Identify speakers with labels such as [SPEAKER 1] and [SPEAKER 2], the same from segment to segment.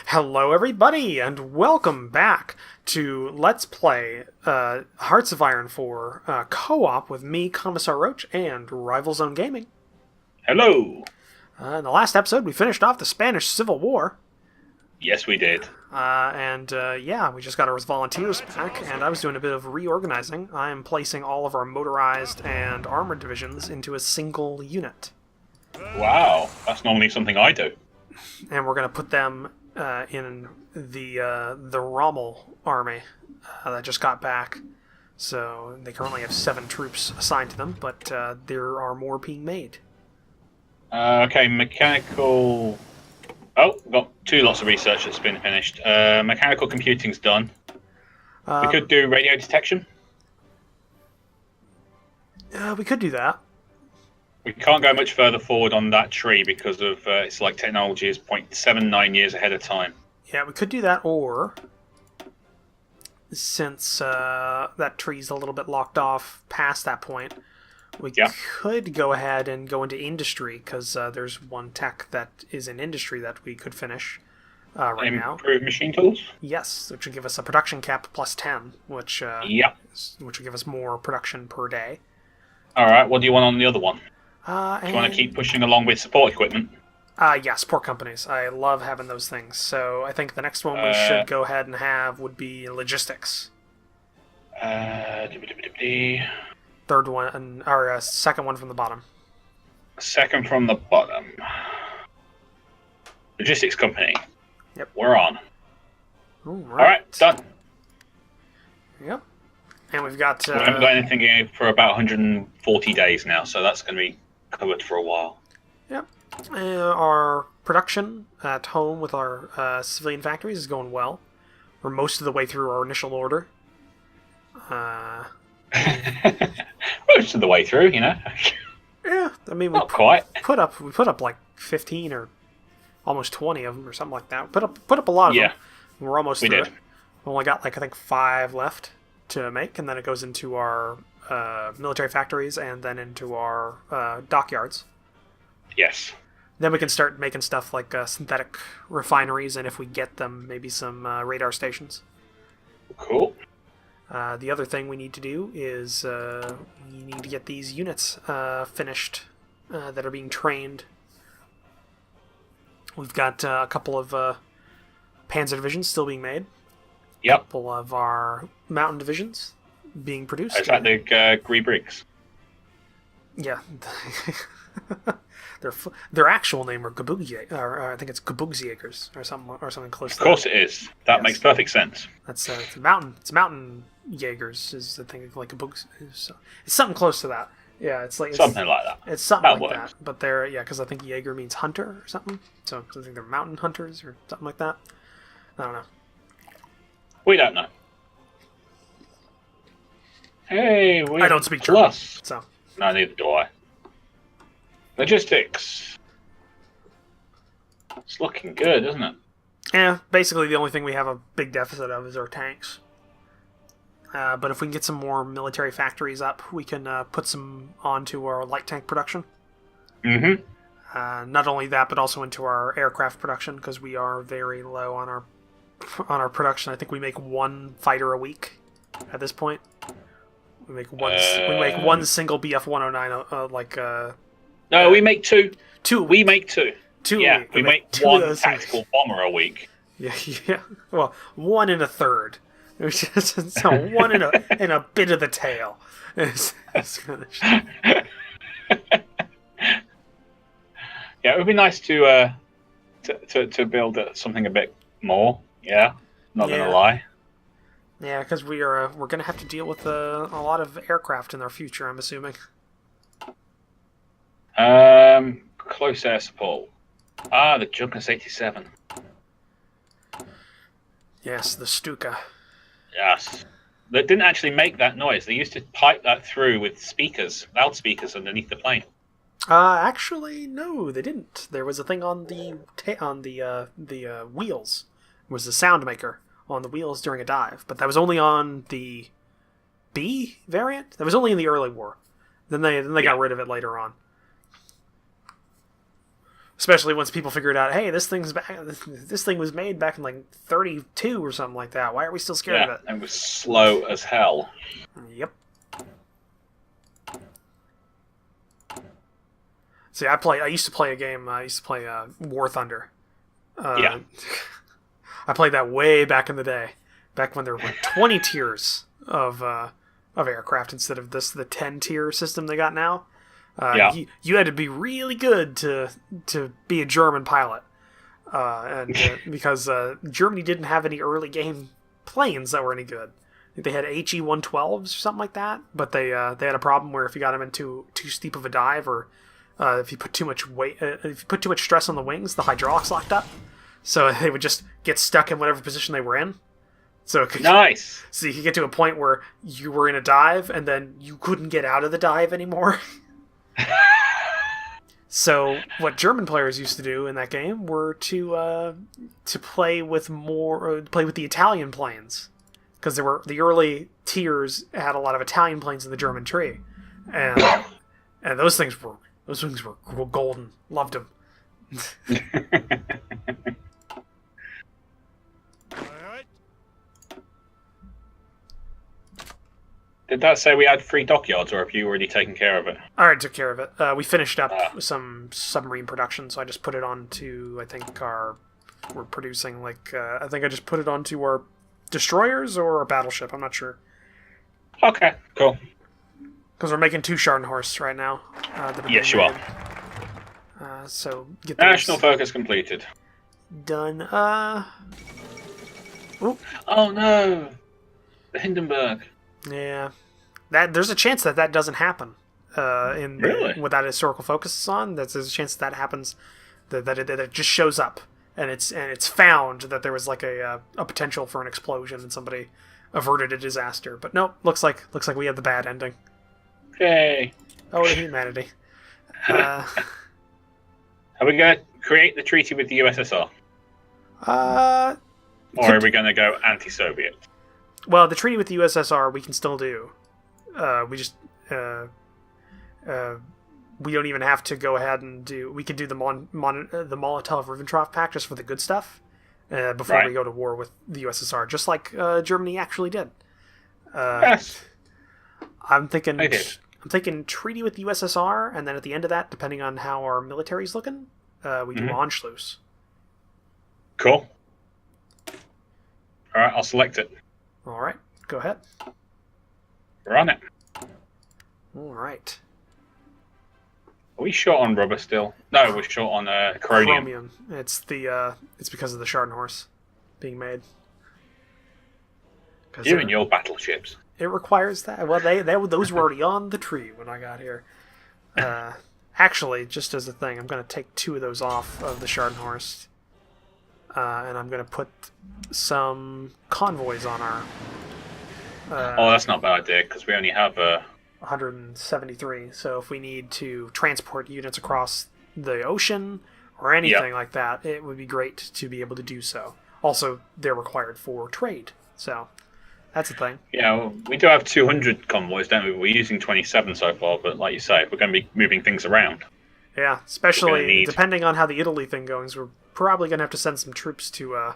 [SPEAKER 1] Hello, everybody, and welcome back to Let's Play Hearts of Iron 4 co-op with me, Commissar Roach, and Rival Zone Gaming.
[SPEAKER 2] Hello.
[SPEAKER 1] In the last episode, we finished off the Spanish Civil War,
[SPEAKER 2] Yes, we did.
[SPEAKER 1] yeah, we just got our volunteers back, and I was doing a bit of reorganizing. I am placing all of our motorized and armored divisions into a single unit,
[SPEAKER 2] Wow, that's normally something I do.
[SPEAKER 1] and we're going to put them in the Rommel army that just got back. So they currently have 7 troops assigned to them, but there are more being made.
[SPEAKER 2] Okay, mechanical. Oh, got 2 lots of research that's been finished. Mechanical computing's done. We could do radio detection.
[SPEAKER 1] We could do that.
[SPEAKER 2] We can't go much further forward on that tree because of it's like technology is 0.79 years ahead of time.
[SPEAKER 1] Yeah, we could do that, or since that tree's a little bit locked off past that point, we could go ahead and go into industry, because there's one tech that is in industry that we could finish right now.
[SPEAKER 2] Improve machine tools?
[SPEAKER 1] Yes, which would give us a production cap plus 10, which would give us more production per day.
[SPEAKER 2] Alright, what do you want on the other one? Do
[SPEAKER 1] And,
[SPEAKER 2] you want to keep pushing along with support equipment?
[SPEAKER 1] yeah, support companies. I love having those things. So I think the next one we should go ahead and have would be logistics. Third one, or second one from the bottom.
[SPEAKER 2] Second from the bottom. Logistics company.
[SPEAKER 1] Yep.
[SPEAKER 2] We're on.
[SPEAKER 1] Alright,
[SPEAKER 2] done.
[SPEAKER 1] Yep. And we've got...
[SPEAKER 2] we haven't got anything in for about 140 days now, so that's going to be covered for a while.
[SPEAKER 1] Yep. Our production at home with our civilian factories is going well. We're most of the way through our initial order.
[SPEAKER 2] Most of the way through, you know.
[SPEAKER 1] Yeah, I mean, we
[SPEAKER 2] Not quite.
[SPEAKER 1] put up like 15 or almost 20 of them or something like that. Put up a lot of them. We're almost through it. We only got like I think 5 left to make, and then it goes into our military factories and then into our dockyards.
[SPEAKER 2] Yes.
[SPEAKER 1] Then we can start making stuff like synthetic refineries, and if we get them, maybe some radar stations.
[SPEAKER 2] Cool.
[SPEAKER 1] The other thing we need to do is we need to get these units finished that are being trained. We've got a couple of Panzer divisions still being made.
[SPEAKER 2] Yep.
[SPEAKER 1] A couple of our mountain divisions being produced.
[SPEAKER 2] Is that the Gree Briggs?
[SPEAKER 1] Yeah. Their actual name are Gebugzie, or I think it's Gebugziegers or something close to that.
[SPEAKER 2] Of course it is. That makes perfect sense.
[SPEAKER 1] That's it's mountain Jaegers is the thing, like it's something close to that. Yeah, it's
[SPEAKER 2] something like that.
[SPEAKER 1] It's something
[SPEAKER 2] that
[SPEAKER 1] like
[SPEAKER 2] works.
[SPEAKER 1] that. But they're because I think Jaeger means hunter or something. So I think they're mountain hunters or something like that. I don't know.
[SPEAKER 2] We don't know. Hey,
[SPEAKER 1] I don't speak German, so
[SPEAKER 2] no, neither do I. Logistics. It's looking good, isn't it?
[SPEAKER 1] yeah. Basically, the only thing we have a big deficit of is our tanks. But if we can get some more military factories up, we can put some onto our light tank production.
[SPEAKER 2] Mm-hmm.
[SPEAKER 1] Not only that, but also into our aircraft production, because we are very low on our production. I think we make 1 fighter a week at this point. We make one single BF-109
[SPEAKER 2] No, we make 2.
[SPEAKER 1] 2.
[SPEAKER 2] We make 2.
[SPEAKER 1] 2.
[SPEAKER 2] Yeah, we make
[SPEAKER 1] 2
[SPEAKER 2] 1 tactical bomber a week.
[SPEAKER 1] Yeah. Well, 1 and a third. So 1 and a bit of the tail.
[SPEAKER 2] Yeah, it would be nice to build something a bit more. Yeah, not gonna lie.
[SPEAKER 1] Yeah, because we're gonna have to deal with a lot of aircraft in our future, I'm assuming.
[SPEAKER 2] Close air support. Ah, the Junkers 87.
[SPEAKER 1] Yes, the Stuka.
[SPEAKER 2] Yes. They didn't actually make that noise. They used to pipe that through with speakers, loudspeakers underneath the plane.
[SPEAKER 1] Actually, no, they didn't. There was a thing on the wheels. It was the sound maker on the wheels during a dive, but that was only on the B variant. That was only in the early war. Then they got rid of it later on. Especially once people figured out, hey, this thing was made back in like 32 or something like that. Why are we still scared of it?
[SPEAKER 2] And it was slow as hell.
[SPEAKER 1] Yep. See, I used to play a game. I used to play War Thunder.
[SPEAKER 2] Yeah.
[SPEAKER 1] I played that way back in the day, back when there were 20 tiers of aircraft instead of the 10-tier system they got now. You had to be really good to be a German pilot, because Germany didn't have any early game planes that were any good. I think they had HE-112s or something like that, but they had a problem where if you got them into too steep of a dive, or if you put too much weight, if you put too much stress on the wings, the hydraulics locked up, so they would just get stuck in whatever position they were in. So
[SPEAKER 2] nice.
[SPEAKER 1] So you could get to a point where you were in a dive and then you couldn't get out of the dive anymore. So what German players used to do in that game were to play with the Italian planes, because there were the early tiers had a lot of Italian planes in the German tree, and those things were golden. Loved them.
[SPEAKER 2] Did that say we had 3 dockyards, or have you already taken care of it?
[SPEAKER 1] I already took care of it. We finished up some submarine production, so I just put it onto, I think, we're producing, I think I just put it onto our destroyers or a battleship. I'm not sure.
[SPEAKER 2] Okay, cool.
[SPEAKER 1] Because we're making 2 Scharnhorst right now.
[SPEAKER 2] Yes, you are.
[SPEAKER 1] So get those
[SPEAKER 2] National focus completed.
[SPEAKER 1] done.
[SPEAKER 2] Oop. Oh no, the Hindenburg.
[SPEAKER 1] Yeah, there's a chance that doesn't happen.
[SPEAKER 2] Really?
[SPEAKER 1] What that historical focus is on, there's a chance that happens. That it just shows up, and it's found that there was like a potential for an explosion and somebody averted a disaster. But no, looks like we have the bad ending.
[SPEAKER 2] Yay!
[SPEAKER 1] Oh, the humanity.
[SPEAKER 2] Are we going to create the treaty with the USSR? Or are we going to go anti-Soviet?
[SPEAKER 1] Well, the treaty with the USSR we can still do. We just we don't even have to go ahead and do. We can do the Molotov-Ribbentrop Pact just for the good stuff before we go to war with the USSR, just like Germany actually did.
[SPEAKER 2] Yes.
[SPEAKER 1] I'm thinking treaty with the USSR, and then at the end of that, depending on how our military's looking, we do Anschluss.
[SPEAKER 2] Cool. All right, I'll select it.
[SPEAKER 1] All right, go ahead.
[SPEAKER 2] We're on it.
[SPEAKER 1] All right.
[SPEAKER 2] Are we short on rubber still? No, we're short on chromium.
[SPEAKER 1] It's because of the Scharnhorst being made.
[SPEAKER 2] You and your battleships.
[SPEAKER 1] It requires that. Well, those were already on the tree when I got here. Actually, just as a thing, I'm going to take 2 of those off of the Scharnhorst, and I'm going to put some convoys on our.
[SPEAKER 2] That's not a bad idea, because we only have
[SPEAKER 1] 173. So if we need to transport units across the ocean or anything like that, it would be great to be able to do so. Also, they're required for trade, so that's the thing.
[SPEAKER 2] Yeah, well, we do have 200 convoys, don't we? We're using 27 so far, but like you say, if we're going to be moving things around.
[SPEAKER 1] Yeah, especially depending on how the Italy thing goes, we're probably going to have to send some troops to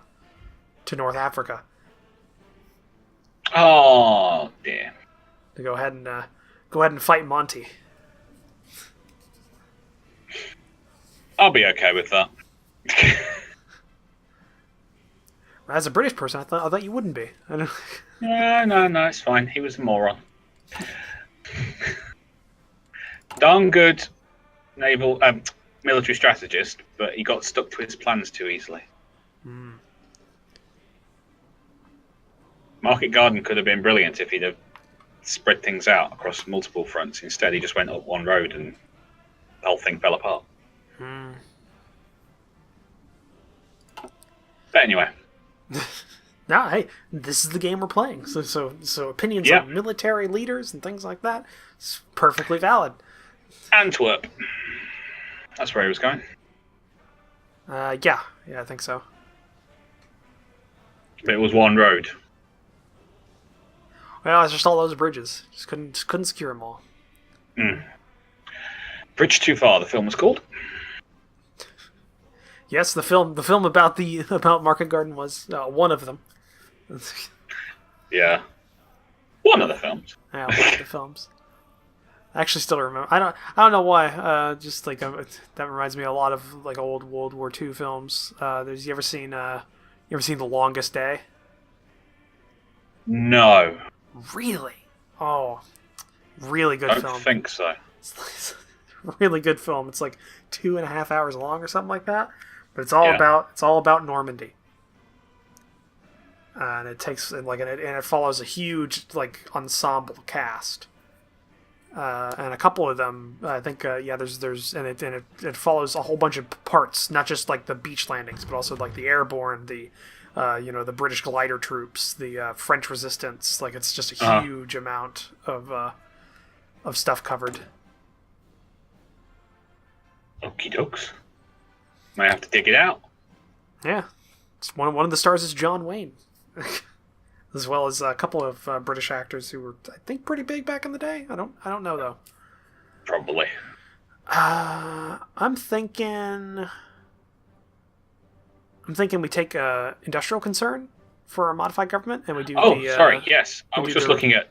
[SPEAKER 1] North Africa.
[SPEAKER 2] Oh, dear.
[SPEAKER 1] To go ahead and fight Monty.
[SPEAKER 2] I'll be okay with that.
[SPEAKER 1] As a British person, I thought you wouldn't be. I don't...
[SPEAKER 2] No, it's fine. He was a moron. Darn good naval military strategist, but he got stuck to his plans too easily. Market Garden could have been brilliant if he'd have spread things out across multiple fronts. Instead, he just went up one road and the whole thing fell apart. But anyway.
[SPEAKER 1] No, hey, this is the game we're playing. So opinions on military leaders and things like that is perfectly valid.
[SPEAKER 2] Antwerp. That's where he was going.
[SPEAKER 1] Yeah, I think so.
[SPEAKER 2] But it was one road.
[SPEAKER 1] Well, it's just all those bridges. Just couldn't secure them all.
[SPEAKER 2] Bridge Too Far, the film was called.
[SPEAKER 1] Yes, the film about Market Garden was one of them.
[SPEAKER 2] Yeah, one of the films.
[SPEAKER 1] Yeah, one of the films. I actually still remember. I don't know why. Just like that reminds me a lot of like old World War II films. You ever seen The Longest Day?
[SPEAKER 2] No.
[SPEAKER 1] Really? Oh, really good
[SPEAKER 2] Don't
[SPEAKER 1] film.
[SPEAKER 2] think so.
[SPEAKER 1] It's really good film. It's like 2.5 hours long or something like that. But it's all about Normandy. And it takes like and it follows a huge like ensemble cast. And a couple of them, I think, there's and it follows a whole bunch of parts, not just like the beach landings, but also like the airborne, the British glider troops, the French resistance. Like it's just a huge amount of stuff covered.
[SPEAKER 2] Okie dokes. Might have to dig it out.
[SPEAKER 1] Yeah, it's one of the stars is John Wayne, as well as a couple of British actors who were, I think, pretty big back in the day. I don't know though.
[SPEAKER 2] Probably.
[SPEAKER 1] I'm thinking we take industrial concern for a modified government, and we do.
[SPEAKER 2] Yes. I was just looking at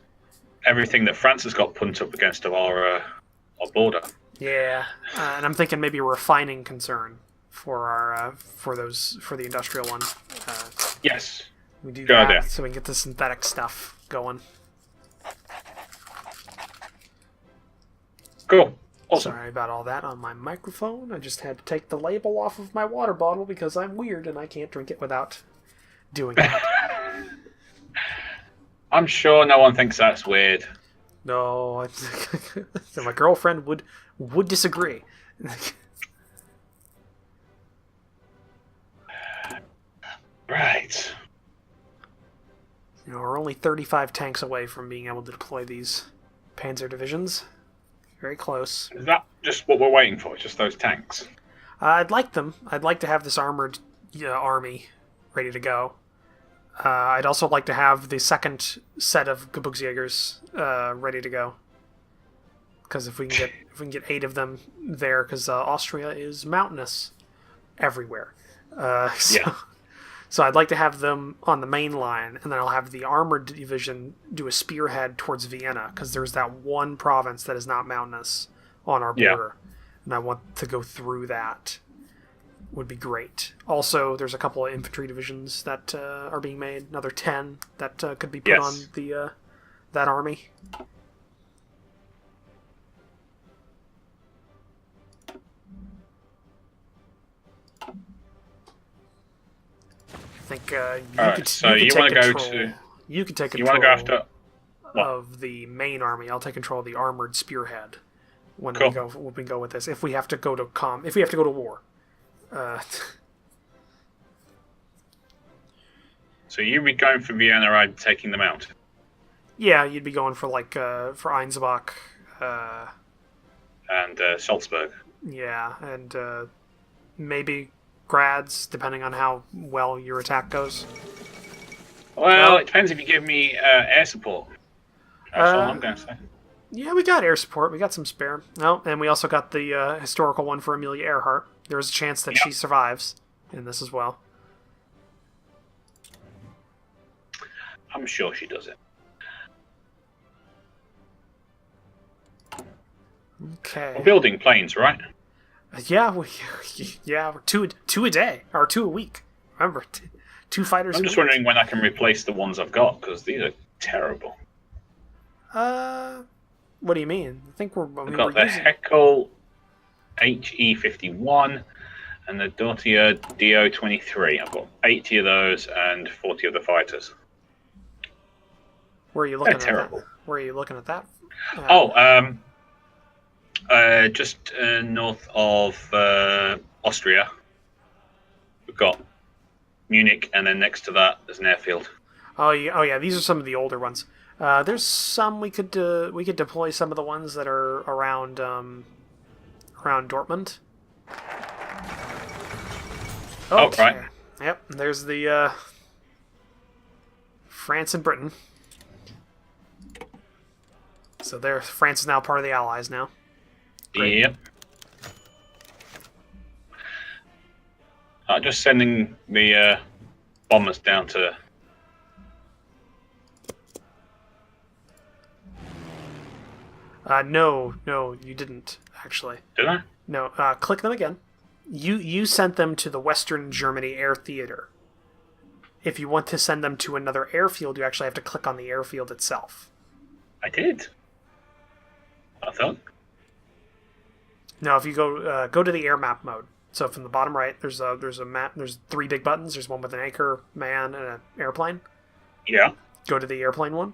[SPEAKER 2] everything that France has got put up against our border.
[SPEAKER 1] Yeah, and I'm thinking maybe a refining concern for the industrial one.
[SPEAKER 2] Yes.
[SPEAKER 1] We do that so we can get the synthetic stuff going.
[SPEAKER 2] Cool. Awesome.
[SPEAKER 1] Sorry about all that on my microphone. I just had to take the label off of my water bottle because I'm weird and I can't drink it without doing that.
[SPEAKER 2] I'm sure no one thinks that's weird.
[SPEAKER 1] No, so my girlfriend would disagree.
[SPEAKER 2] Right.
[SPEAKER 1] We're only 35 tanks away from being able to deploy these panzer divisions. Very close.
[SPEAKER 2] Is that just what we're waiting for? Just those tanks?
[SPEAKER 1] I'd like them. I'd like to have this armored army ready to go. I'd also like to have the second set of Gebugsjägers ready to go. Because if we can get 8 of them there, because Austria is mountainous everywhere. So I'd like to have them on the main line, and then I'll have the armored division do a spearhead towards Vienna, because there's that one province that is not mountainous on our border, and I want to go through that. Would be great. Also, there's a couple of infantry divisions that are being made, another 10 that could be put on the that army. I think you could take control of the main army. I'll take control of the armored spearhead when we go with this. If we have to go to war.
[SPEAKER 2] So you'd be going for Vienna, I'd taking them out.
[SPEAKER 1] Yeah, you'd be going for for Einsbach,
[SPEAKER 2] and Salzburg.
[SPEAKER 1] Yeah, and maybe Graz, depending on how well your attack goes.
[SPEAKER 2] Well, it depends if you give me air support. That's all I'm going to say.
[SPEAKER 1] Yeah, we got air support. We got some spare. Oh, and we also got the historical one for Amelia Earhart. There's a chance that she survives in this as well.
[SPEAKER 2] I'm sure she does it.
[SPEAKER 1] Okay.
[SPEAKER 2] We're building planes, right?
[SPEAKER 1] Yeah, we're two a day or 2 a week. Remember, 2 fighters.
[SPEAKER 2] I'm just wondering when I can replace the ones I've got, because these are terrible.
[SPEAKER 1] What do you mean? I think
[SPEAKER 2] I've got the Heckel HE51 and the Dortier DO23. I've got 80 of those and 40 of the fighters.
[SPEAKER 1] Where are you looking at terrible. That? Where are you looking at that?
[SPEAKER 2] Just north of Austria. We've got Munich, and then next to that there's an airfield.
[SPEAKER 1] Oh yeah. These are some of the older ones. There's some we could deploy some of the ones that are around Dortmund.
[SPEAKER 2] Oh, right.
[SPEAKER 1] Yep. There's the France and Britain. So France is now part of the Allies now. Great.
[SPEAKER 2] Yep. Just sending the bombers down to...
[SPEAKER 1] No, you didn't, actually.
[SPEAKER 2] Did I?
[SPEAKER 1] No, click them again. You sent them to the Western Germany Air Theater. If you want to send them to another airfield, you actually have to click on the airfield itself.
[SPEAKER 2] I did. I thought.
[SPEAKER 1] No, if you go to the air map mode. So from the bottom right, there's a map. There's 3 big buttons. There's one with an anchor, man, and an airplane.
[SPEAKER 2] Yeah.
[SPEAKER 1] Go to the airplane one.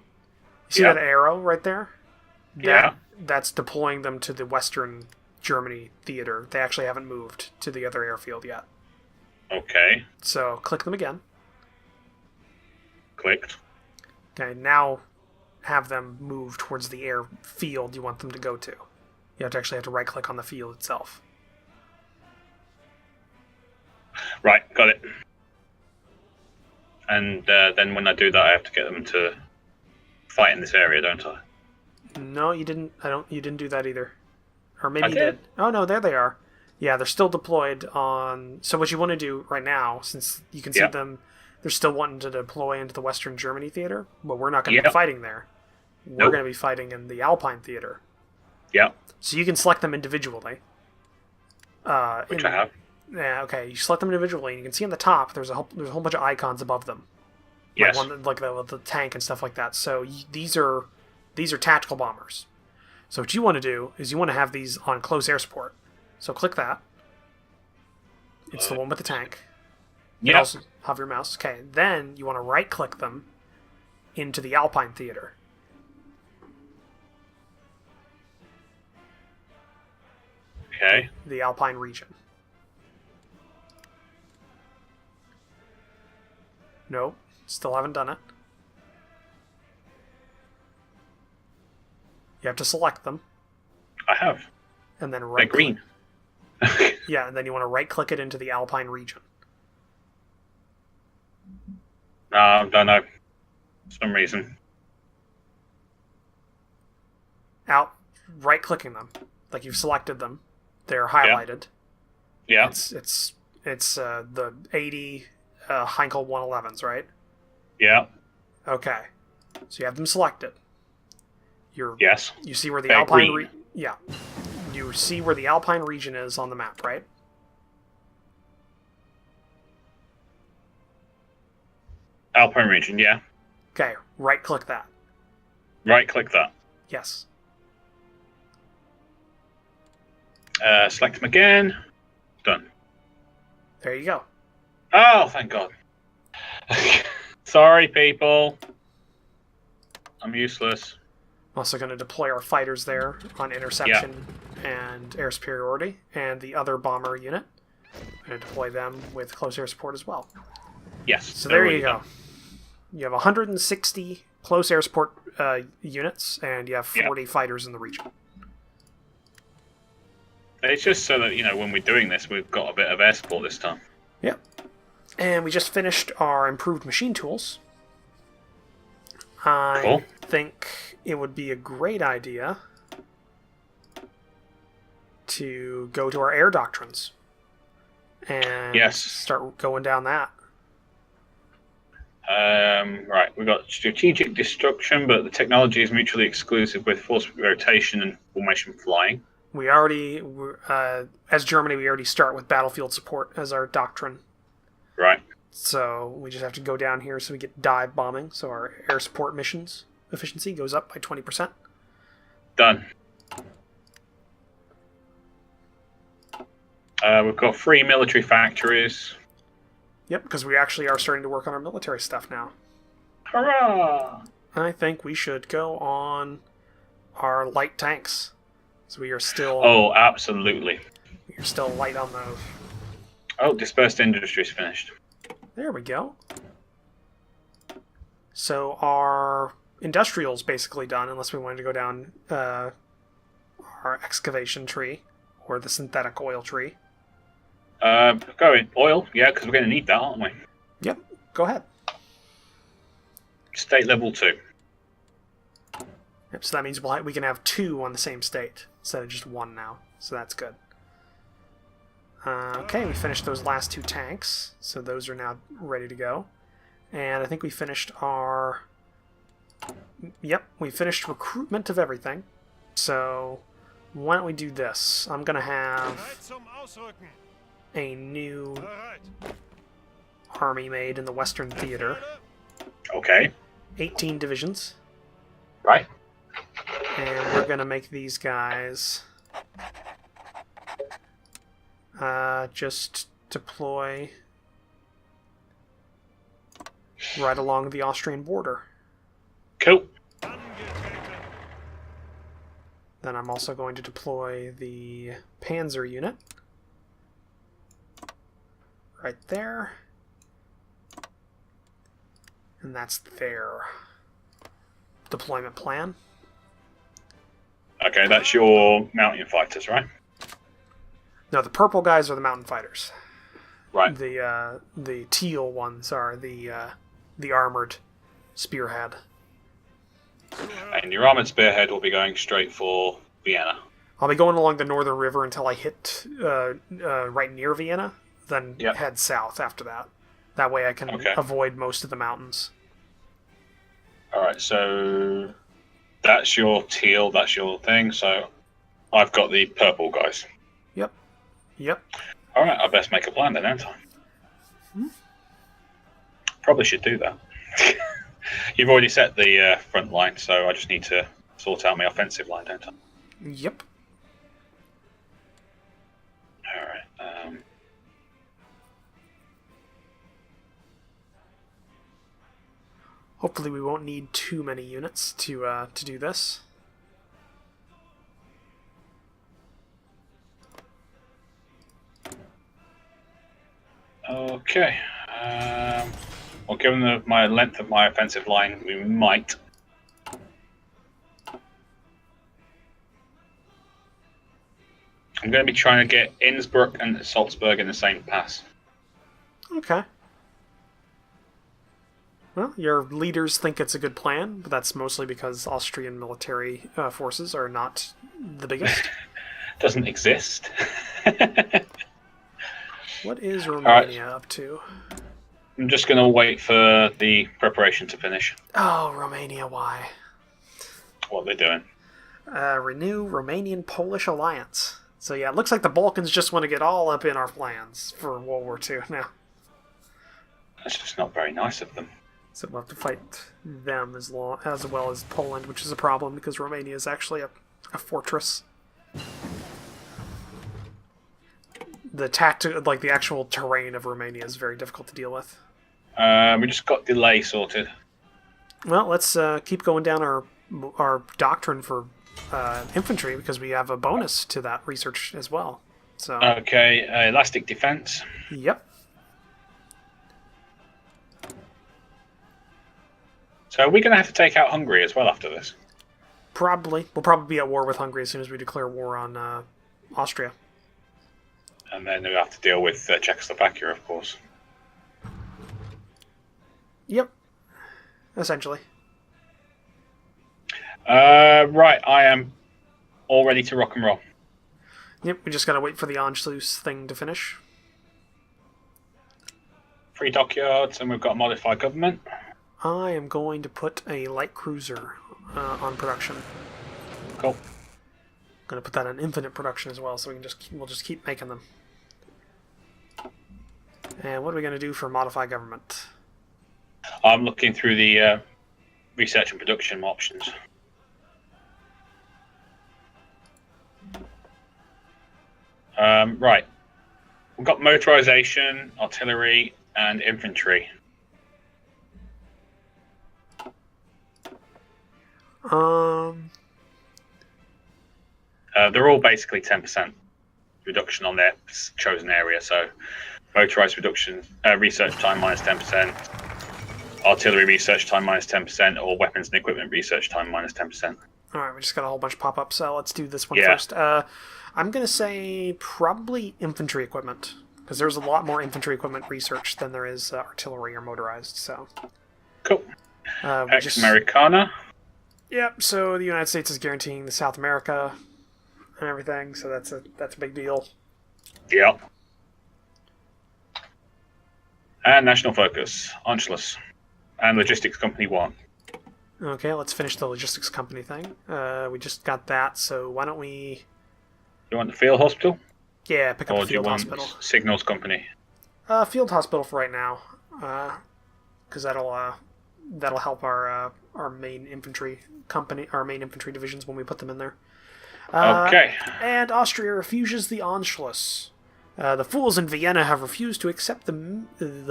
[SPEAKER 1] You see that arrow right there? That's deploying them to the Western Germany theater. They actually haven't moved to the other airfield yet.
[SPEAKER 2] Okay.
[SPEAKER 1] So click them again.
[SPEAKER 2] Clicked.
[SPEAKER 1] Okay, now have them move towards the airfield you want them to go to. You have to right-click on the field itself.
[SPEAKER 2] Right, got it. And then when I do that, I have to get them to fight in this area, don't I?
[SPEAKER 1] No, you didn't. You didn't do that either. Or maybe you
[SPEAKER 2] did.
[SPEAKER 1] Oh no, there they are. Yeah, they're still deployed on. So what you want to do right now, since you can see them, they're still wanting to deploy into the Western Germany theater, but we're not going to be fighting there. We're going to be fighting in the Alpine theater.
[SPEAKER 2] Yeah.
[SPEAKER 1] So you can select them individually.
[SPEAKER 2] Which I have.
[SPEAKER 1] Yeah. Okay. You select them individually, and you can see on the top there's a whole bunch of icons above them.
[SPEAKER 2] Yes.
[SPEAKER 1] Like the tank and stuff like that. So these are tactical bombers. So what you want to do is you want to have these on close air support. So click that. It's the one with the tank.
[SPEAKER 2] Yeah.
[SPEAKER 1] Also hover your mouse. Okay. Then you want to right click them into the Alpine theater.
[SPEAKER 2] Okay.
[SPEAKER 1] The Alpine region. Nope. Still haven't done it. You have to select them.
[SPEAKER 2] I have.
[SPEAKER 1] And then
[SPEAKER 2] They're green.
[SPEAKER 1] Yeah, and then you want to right-click it into the Alpine region.
[SPEAKER 2] No, I don't know. For some reason.
[SPEAKER 1] Right-clicking them. Like you've selected them. They're highlighted.
[SPEAKER 2] Yeah.
[SPEAKER 1] It's the 80 Heinkel 111s, right?
[SPEAKER 2] Yeah.
[SPEAKER 1] Okay. So you have them selected.
[SPEAKER 2] Yes.
[SPEAKER 1] You see where the Alpine You see where the Alpine region is on the map, right?
[SPEAKER 2] Alpine region, yeah.
[SPEAKER 1] Okay, right-click that.
[SPEAKER 2] Right-click that.
[SPEAKER 1] Yes.
[SPEAKER 2] Select them again. Done.
[SPEAKER 1] There you go.
[SPEAKER 2] Oh, thank God. Sorry, people. I'm useless.
[SPEAKER 1] I'm also going to deploy our fighters there on interception and air superiority, and the other bomber unit. I'm going to deploy them with close air support as well.
[SPEAKER 2] Yes.
[SPEAKER 1] So there you go. You have 160 close air support units, and you have 40 fighters in the region.
[SPEAKER 2] It's just so that, when we're doing this, we've got a bit of air support this time.
[SPEAKER 1] Yep. And we just finished our improved machine tools. I think it would be a great idea to go to our air doctrines and start going down that.
[SPEAKER 2] Right, we've got strategic destruction, but the technology is mutually exclusive with force rotation and formation flying.
[SPEAKER 1] We already, as Germany, we already start with battlefield support as our doctrine.
[SPEAKER 2] Right.
[SPEAKER 1] So we just have to go down here so we get dive bombing, so our air support missions efficiency goes up by 20%.
[SPEAKER 2] Done. We've got 3 military factories.
[SPEAKER 1] Yep, because we actually are starting to work on our military stuff now.
[SPEAKER 2] Hurrah!
[SPEAKER 1] I think we should go on our light tanks. So we are still...
[SPEAKER 2] Oh, absolutely.
[SPEAKER 1] We're still light on those.
[SPEAKER 2] Oh, dispersed industries finished.
[SPEAKER 1] There we go. So our industrial's basically done, unless we wanted to go down our excavation tree or the synthetic oil tree.
[SPEAKER 2] Go in. Oil, yeah, because we're going to need that, aren't we?
[SPEAKER 1] Yep, go ahead.
[SPEAKER 2] State level 2.
[SPEAKER 1] Yep, so that means we can have 2 on the same state instead of just 1 now. So that's good. Okay, we finished those last 2 tanks, so those are now ready to go. And I think we finished our... Yep, we finished recruitment of everything. So why don't we do this? I'm going to have a new army made in the Western Theater.
[SPEAKER 2] Okay.
[SPEAKER 1] 18 divisions.
[SPEAKER 2] Right.
[SPEAKER 1] And we're going to make these guys just deploy right along the Austrian border.
[SPEAKER 2] Cool.
[SPEAKER 1] Then I'm also going to deploy the Panzer unit right there. And that's their deployment plan.
[SPEAKER 2] Okay, that's your mountain fighters, right?
[SPEAKER 1] No, the purple guys are the mountain fighters.
[SPEAKER 2] Right.
[SPEAKER 1] The teal ones are the armored spearhead.
[SPEAKER 2] And your armored spearhead will be going straight for Vienna.
[SPEAKER 1] I'll be going along the northern river until I hit right near Vienna, then head south after that. That way I can avoid most of the mountains.
[SPEAKER 2] Alright, so that's your teal, that's your thing, so I've got the purple guys.
[SPEAKER 1] Yep.
[SPEAKER 2] Alright, I best make a plan then, don't I? Probably should do that. You've already set the front line, so I just need to sort out my offensive line, don't I?
[SPEAKER 1] Yep.
[SPEAKER 2] Alright,
[SPEAKER 1] Hopefully we won't need too many units to do this.
[SPEAKER 2] Okay. Well, given my length of my offensive line, we might. I'm going to be trying to get Innsbruck and Salzburg in the same pass.
[SPEAKER 1] Okay. Well, your leaders think it's a good plan, but that's mostly because Austrian military forces are not the biggest.
[SPEAKER 2] Doesn't exist.
[SPEAKER 1] What is Romania up to?
[SPEAKER 2] I'm just going to wait for the preparation to finish.
[SPEAKER 1] Oh, Romania, why?
[SPEAKER 2] What are they doing?
[SPEAKER 1] Renew Romanian-Polish alliance. So yeah, it looks like the Balkans just want to get all up in our plans for World War II now.
[SPEAKER 2] That's just not very nice of them.
[SPEAKER 1] So we'll have to fight them as well as Poland, which is a problem because Romania is actually a fortress. The the actual terrain of Romania is very difficult to deal with.
[SPEAKER 2] We just got delay sorted.
[SPEAKER 1] Well, let's keep going down our doctrine for infantry because we have a bonus to that research as well. So
[SPEAKER 2] okay, elastic defense.
[SPEAKER 1] Yep.
[SPEAKER 2] So are we going to have to take out Hungary as well after this?
[SPEAKER 1] Probably. We'll probably be at war with Hungary as soon as we declare war on Austria.
[SPEAKER 2] And then we'll have to deal with Czechoslovakia, of course.
[SPEAKER 1] Yep. Essentially.
[SPEAKER 2] Right, I am all ready to rock and roll.
[SPEAKER 1] Yep, we just gotta wait for the Anschluss thing to finish.
[SPEAKER 2] 3 dockyards, and we've got a modified government.
[SPEAKER 1] I am going to put a light cruiser on production.
[SPEAKER 2] Cool.
[SPEAKER 1] I'm going to put that on infinite production as well, so we'll just keep making them. And what are we going to do for modified government?
[SPEAKER 2] I'm looking through the research and production options. Right. We've got motorization, artillery, and infantry. They're all basically 10% reduction on their chosen area. So, motorized reduction research time minus 10%, artillery research time minus 10%, or weapons and equipment research time minus 10%.
[SPEAKER 1] All right, we just got a whole bunch pop up. So let's do this one first. I'm gonna say probably infantry equipment because there's a lot more infantry equipment research than there is artillery or motorized. So
[SPEAKER 2] cool. Ex-Americana.
[SPEAKER 1] Yep. So the United States is guaranteeing the South America and everything. So that's a big deal.
[SPEAKER 2] Yep. And National Focus, Anschluss. And Logistics Company 1.
[SPEAKER 1] Okay, let's finish the logistics company thing. We just got that, so why don't we...
[SPEAKER 2] You want the Field Hospital?
[SPEAKER 1] Yeah, pick up
[SPEAKER 2] or
[SPEAKER 1] the Field
[SPEAKER 2] do you
[SPEAKER 1] Hospital.
[SPEAKER 2] want Signals Company?
[SPEAKER 1] Field Hospital for right now, because that'll help our main infantry company, our main infantry divisions when we put them in there.
[SPEAKER 2] Okay.
[SPEAKER 1] And Austria refuses the Anschluss. The fools in Vienna have refused to accept the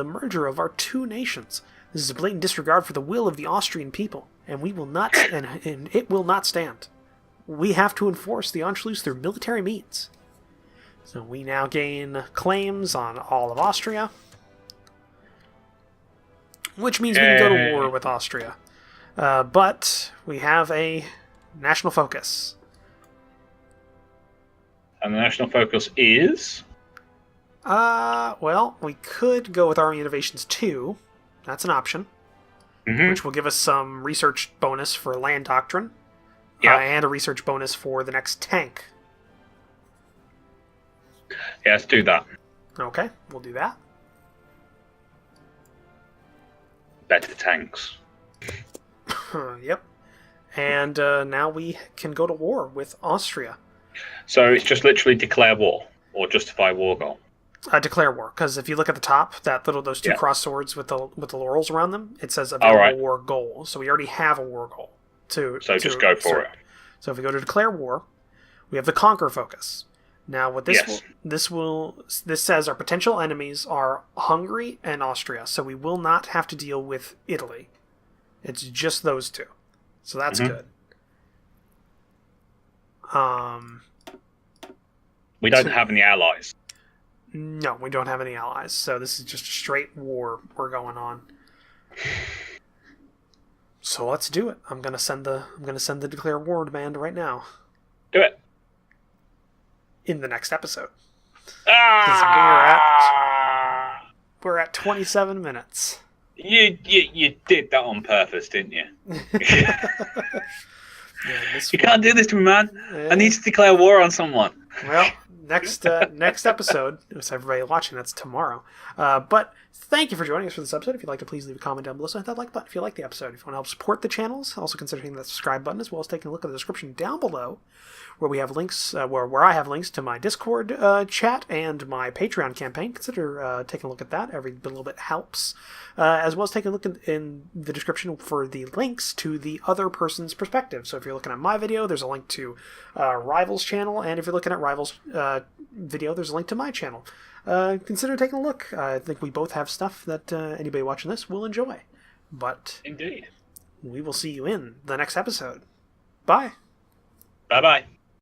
[SPEAKER 1] merger of our two nations. This is a blatant disregard for the will of the Austrian people, and we will not, and it will not stand. We have to enforce the Anschluss through military means. So we now gain claims on all of Austria, which means we can go to war with Austria. But we have a national focus.
[SPEAKER 2] And the national focus is?
[SPEAKER 1] Well, we could go with Army Innovations 2. That's an option.
[SPEAKER 2] Mm-hmm.
[SPEAKER 1] Which will give us some research bonus for land doctrine.
[SPEAKER 2] Yeah.
[SPEAKER 1] And a research bonus for the next tank.
[SPEAKER 2] Yeah, let's do that.
[SPEAKER 1] Okay, we'll do that.
[SPEAKER 2] Better tanks.
[SPEAKER 1] Yep. And now we can go to war with Austria.
[SPEAKER 2] So it's just literally declare war or justify war goal.
[SPEAKER 1] Declare war, because if you look at the top, those two cross swords with the laurels around them, it says available war goal. So we already have a war goal. So
[SPEAKER 2] just go for it.
[SPEAKER 1] So if we go to declare war, we have the conquer focus. Now what this says our potential enemies are Hungary and Austria. So we will not have to deal with Italy. It's just those two. So that's good.
[SPEAKER 2] We don't have any allies.
[SPEAKER 1] No, we don't have any allies. So this is just a straight war we're going on. So let's do it. I'm gonna send the declare war demand right now.
[SPEAKER 2] Do it.
[SPEAKER 1] In the next episode.
[SPEAKER 2] Ah!
[SPEAKER 1] We're at 27 minutes.
[SPEAKER 2] You did that on purpose, didn't you? You can't do this to me, man. Yeah. I need to declare war on someone.
[SPEAKER 1] Well, next episode, so everybody watching, that's tomorrow. But thank you for joining us for this episode. If you'd like to, please leave a comment down below. So hit that like button if you like the episode. If you want to help support the channels, also consider hitting that subscribe button, as well as taking a look at the description down below, where we have links, where I have links to my Discord chat and my Patreon campaign. Consider taking a look at that. Every little bit helps. As well as taking a look in the description for the links to the other person's perspective. So if you're looking at my video, there's a link to Rival's channel, and if you're looking at Rival's video, there's a link to my channel. Consider taking a look. I think we both have stuff that anybody watching this will enjoy. But
[SPEAKER 2] indeed,
[SPEAKER 1] we will see you in the next episode. Bye.
[SPEAKER 2] Bye-bye.